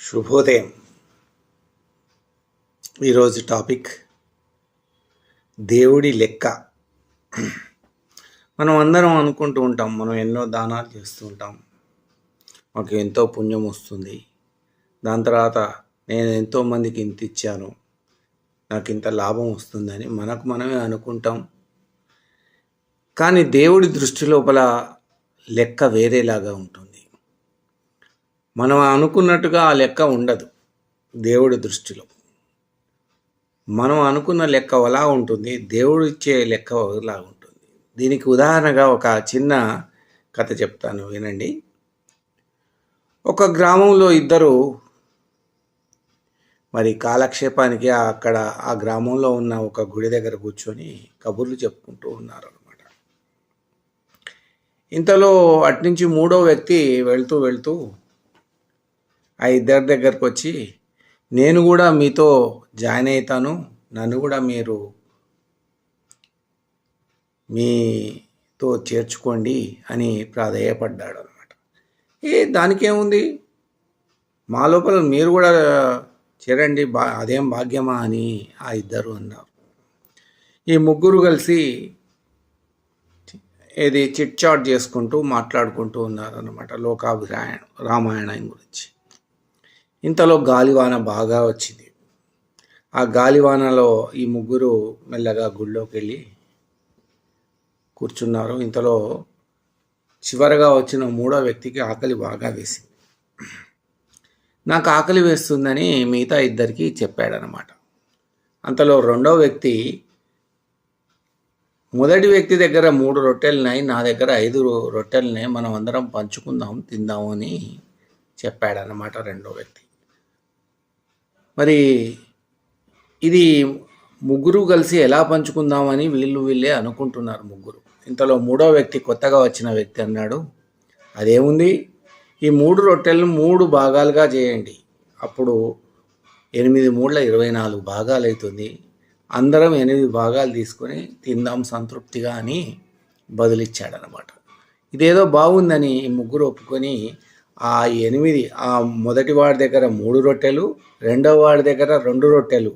శుభోదయం. ఈరోజు టాపిక్ దేవుడి లెక్క. మనం అందరం అనుకుంటూ ఉంటాం, మనం ఎన్నో దానాలు చేస్తూ ఉంటాం, మాకు ఎంతో పుణ్యం వస్తుంది, దాని తర్వాత నేను ఎంతోమందికి ఇంత ఇచ్చాను, నాకు ఇంత లాభం వస్తుందని మనకు మనమే అనుకుంటాం. కానీ దేవుడి దృష్టి లోపల లెక్క వేరేలాగా ఉంటుంది. మనం అనుకున్నట్టుగా ఆ లెక్క ఉండదు దేవుడి దృష్టిలో. మనం అనుకున్న లెక్క ఎలా ఉంటుంది, దేవుడు ఇచ్చే లెక్క ఒకలా ఉంటుంది. దీనికి ఉదాహరణగా ఒక చిన్న కథ చెప్తాను, వినండి. ఒక గ్రామంలో ఇద్దరు మరి కాలక్షేపానికి అక్కడ ఆ గ్రామంలో ఉన్న ఒక గుడి దగ్గర కూర్చొని కబుర్లు చెప్పుకుంటూ ఉన్నారు అనమాట. ఇంతలో అట్నుంచి మూడో వ్యక్తి వెళ్తూ వెళ్తూ ఆ ఇద్దరి దగ్గరకు వచ్చి, నేను కూడా మీతో జాయిన్ అవుతాను, నన్ను కూడా మీరు మీతో చేర్చుకోండి అని ప్రాధేయపడ్డాడు అనమాట. దానికేముంది, మా లోపల మీరు కూడా చేరండి, అదేం భాగ్యమా అని ఆ ఇద్దరు అన్నారు. ఈ ముగ్గురు కలిసి చిట్ చాట్ చేసుకుంటూ మాట్లాడుకుంటూ ఉన్నారన్నమాట రామాయణం గురించి. ఇంతలో గాలివాన బాగా వచ్చింది. ఆ గాలివానలో ఈ ముగ్గురు మెల్లగా గుళ్ళోకి వెళ్ళి కూర్చున్నారు. ఇంతలో చివరగా వచ్చిన మూడో వ్యక్తికి ఆకలి బాగా వేసింది. నాకు ఆకలి వేస్తుందని మిగతా ఇద్దరికి చెప్పాడనమాట. అంతలో రెండో వ్యక్తి, మొదటి వ్యక్తి దగ్గర 3 రొట్టెలున్నాయి, నా దగ్గర 5 రొట్టెలున్నాయి, మనం అందరం పంచుకుందాం, తిందాము అని చెప్పాడనమాట రెండో వ్యక్తి. మరి ఇది ముగ్గురు కలిసి ఎలా పంచుకుందామని వీళ్ళే అనుకుంటున్నారు ముగ్గురు. ఇంతలో మూడో వ్యక్తి, కొత్తగా వచ్చిన వ్యక్తి అన్నాడు, అదేముంది, ఈ 3 రొట్టెలను 3 భాగాలుగా చేయండి, అప్పుడు 8 3 24 భాగాలు అవుతుంది, అందరం 8 భాగాలు తీసుకొని తిందాం సంతృప్తిగా అని బదులిచ్చాడనమాట. ఇదేదో బాగుందని ఈ ముగ్గురు ఒప్పుకొని ఆ 8, ఆ మొదటి వాడి దగ్గర 3 రొట్టెలు, రెండవ వాడి దగ్గర 2 రొట్టెలు,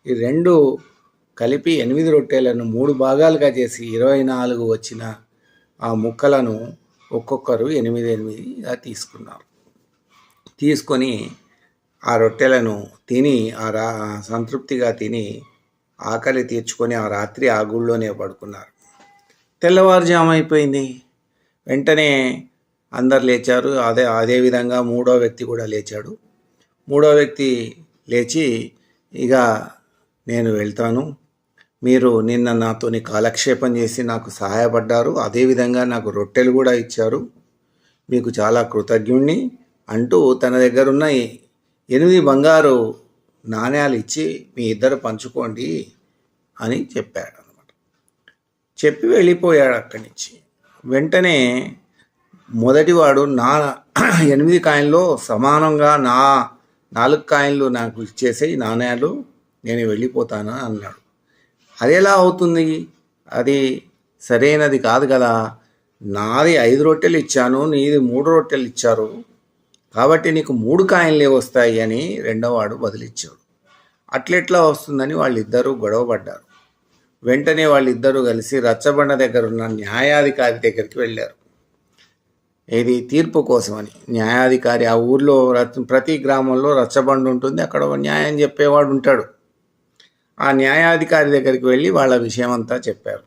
ఈ 2 కలిపి 8 రొట్టెలను 3 భాగాలుగా చేసి 24 వచ్చిన ఆ ముక్కలను ఒక్కొక్కరు 8 తీసుకున్నారు. తీసుకొని ఆ రొట్టెలను తిని సంతృప్తిగా తిని ఆకలి తీర్చుకొని ఆ రాత్రి ఆ గుళ్ళోనే పడుకున్నారు. తెల్లవారుజాము అయిపోయింది. వెంటనే అందరు లేచారు. అదేవిధంగా మూడో వ్యక్తి కూడా లేచాడు. మూడో వ్యక్తి లేచి, ఇక నేను వెళ్తాను, మీరు నిన్న నాతోని కాలక్షేపం చేసి నాకు సహాయపడ్డారు, అదేవిధంగా నాకు రొట్టెలు కూడా ఇచ్చారు, మీకు చాలా కృతజ్ఞుణ్ణి అంటూ తన దగ్గరున్న 8 బంగారు నాణ్యాలు ఇచ్చి మీ ఇద్దరు పంచుకోండి అని చెప్పాడు అనమాట. చెప్పి వెళ్ళిపోయాడు అక్కడి నుంచి. వెంటనే మొదటివాడు, నా 8 కాయిన్లో సమానంగా నా 4 కాయిన్లు నాకు ఇచ్చేసే నాణ్యాలు, నేను వెళ్ళిపోతాను అన్నాడు. అది ఎలా అవుతుంది, అది సరైనది కాదు కదా, నాది 5 రొట్టెలు ఇచ్చాను, నీది 3 రొట్టెలు ఇచ్చారు, కాబట్టి నీకు 3 కాయిన్లే వస్తాయి అని రెండోవాడు బదిలిచ్చాడు. అట్లెట్లా వస్తుందని వాళ్ళిద్దరూ గొడవ పడ్డారు. వెంటనే వాళ్ళిద్దరూ కలిసి రచ్చబండ దగ్గర ఉన్న న్యాయాధికారి దగ్గరికి వెళ్ళారు. ఇది తీర్పు కోసమని. న్యాయాధికారి, ఆ ఊర్లో ప్రతి గ్రామంలో రచ్చబండ ఉంటుంది, అక్కడ న్యాయం చెప్పేవాడు ఉంటాడు. ఆ న్యాయాధికారి దగ్గరికి వెళ్ళి వాళ్ళ విషయం అంతా చెప్పారు.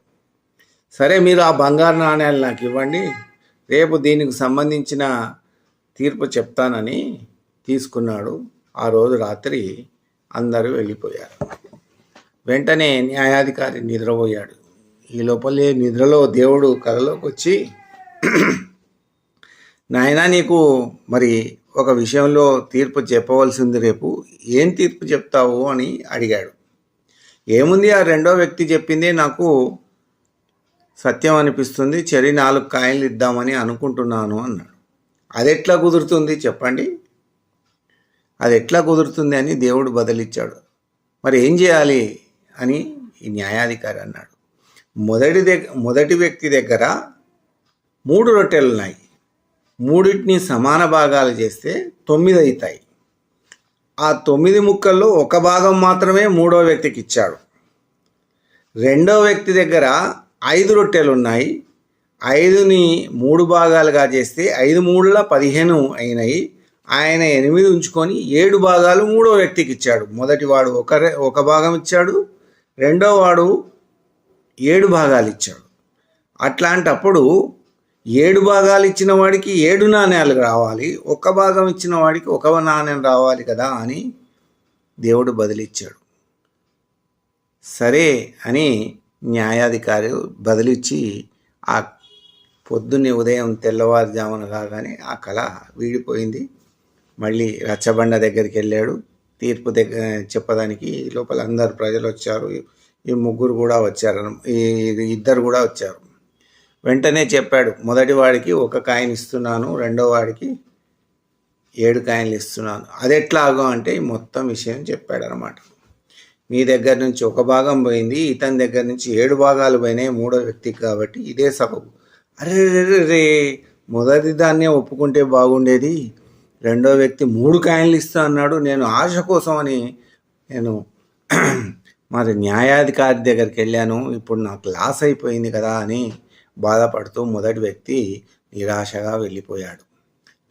సరే, మీరు ఆ బంగారు నాణ్యాలు నాకు ఇవ్వండి, రేపు దీనికి సంబంధించిన తీర్పు చెప్తానని తీసుకున్నాడు. ఆ రోజు రాత్రి అందరూ వెళ్ళిపోయారు. వెంటనే న్యాయాధికారి నిద్రపోయాడు. ఈ లోపలే నిద్రలో దేవుడు కలలోకి వచ్చి, నాయనా, నీకు మరి ఒక విషయంలో తీర్పు చెప్పవలసింది, రేపు ఏం తీర్పు చెప్తావు అని అడిగాడు. ఏముంది, ఆ రెండో వ్యక్తి చెప్పింది నాకు సత్యం అనిపిస్తుంది, చెరి 4 కాయిన్లు ఇద్దామని అనుకుంటున్నాను అన్నాడు. అది ఎట్లా కుదురుతుంది చెప్పండి, అది ఎట్లా కుదురుతుంది అని దేవుడు బదిలిచ్చాడు. మరి ఏం చేయాలి అని ఈ న్యాయాధికారి అన్నాడు. మొదటి వ్యక్తి దగ్గర 3 రొట్టెలు ఉన్నాయి, 3టిని సమాన భాగాలు చేస్తే 9 అవుతాయి. ఆ 9 ముక్కల్లో ఒక భాగం మాత్రమే మూడో వ్యక్తికి ఇచ్చాడు. రెండో వ్యక్తి దగ్గర 5 రొట్టెలు ఉన్నాయి. 5ని 3 భాగాలుగా చేస్తే 5 3ల 15 అయినాయి. ఆయన 8 ఉంచుకొని 7 భాగాలు మూడో వ్యక్తికి ఇచ్చాడు. మొదటివాడు ఒక భాగం ఇచ్చాడు, రెండో వాడు 7 భాగాలు ఇచ్చాడు. అట్లాంటప్పుడు 7 భాగాలు ఇచ్చిన వాడికి 7 నాణ్యాలు రావాలి, ఒక భాగం ఇచ్చిన వాడికి ఒక నాణ్యం రావాలి కదా అని దేవుడు బదిలిచ్చాడు. సరే అని న్యాయాధికారి బదిలిచ్చి ఆ పొద్దున్నే ఉదయం తెల్లవారుజామున కాగానే ఆ కళ వీడిపోయింది. మళ్ళీ రచ్చబండ దగ్గరికి వెళ్ళాడు తీర్పు చెప్పడానికి. లోపల అందరు ప్రజలు వచ్చారు. ఈ ముగ్గురు కూడా వచ్చారు, ఈ 2 కూడా వచ్చారు. వెంటనే చెప్పాడు, మొదటి వాడికి 1 కాయిన్ ఇస్తున్నాను, రెండో వాడికి 7 కాయిన్లు ఇస్తున్నాను. అది ఎట్లాగో అంటే మొత్తం విషయం చెప్పాడనమాట. మీ దగ్గర నుంచి 1 భాగం పోయింది, ఇతని దగ్గర నుంచి 7 భాగాలు పోయినాయి మూడో వ్యక్తికి, కాబట్టి ఇదే సబబు. అరే మొదటి దాన్నే ఒప్పుకుంటే బాగుండేది, రెండో వ్యక్తి 3 కాయిన్లు ఇస్తా అన్నాడు, నేను ఆశ కోసం అని నేను మరి న్యాయాధికారి దగ్గరికి వెళ్ళాను, ఇప్పుడు నాకు లాస్ అయిపోయింది కదా అని బాధపడుతూ మొదటి వ్యక్తి నిరాశగా వెళ్ళిపోయాడు.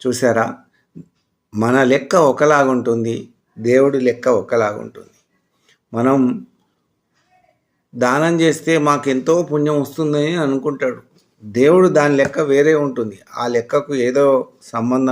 చూసారా, మన లెక్క ఒకలాగుంటుంది, దేవుడి లెక్క ఒకలాగుంటుంది. మనం దానం చేస్తే మాకెంతో పుణ్యం వస్తుందని అనుకుంటాడు. దేవుడు దాని లెక్క వేరే ఉంటుంది. ఆ లెక్కకు ఏదో సంబంధం